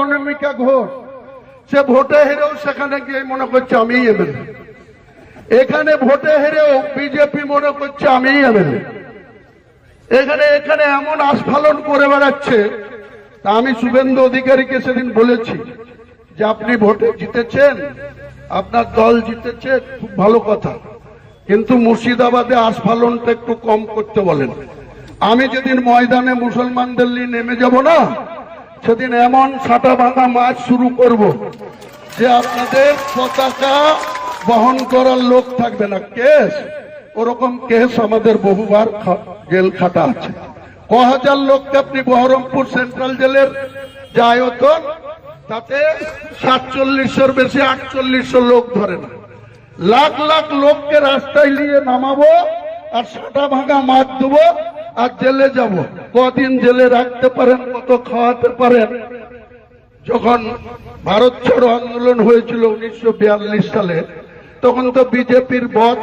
অনামিকা ঘোষ সে ভোটে হেরেও সেখানে গিয়ে মনে করছে আমি এমএলএ, এখানে ভোটে হেরেও বিজেপি মনে করছে আমি এমএলএ, এখানে এখানে এমন আস্ফালন করে বেড়াচ্ছে। তা আমি শুভেন্দু অধিকারীকে সেদিন বলেছি যে আপনি ভোটে জিতেছেন, আপনার দল জিতেছে, খুব ভালো কথা, কিন্তু মুর্শিদাবাদে আস্ফালনটা একটু কম করতে বলেন। আমি যেদিন ময়দানে মুসলমানদের নিয়ে নেমে যাব না, সেদিন এমন ছাটা ভাঙা মাছ শুরু করব যে আপনাদের পতাকা বহন করার লোক থাকবে না। কেস ওরকম কেস আমাদের বহুবার জেল খাটা আছে। ক হাজার লোককে আপনি বহরমপুর সেন্ট্রাল জেলের যে আয়তন, তাতে 4700-র বেশি 4800 লোক ধরে না। লাখ লাখ লোককে রাস্তায় নিয়ে নামাবো আর ছাটা ভাঙা মাছ দেবো আর জেলে যাব। কদিন জেলে রাখতে পারেন, কত খাওয়াতে পারেন। যখন ভারত ছাড়ো আন্দোলন হয়েছিল 1942 সালে, তখন তো বিজেপির বস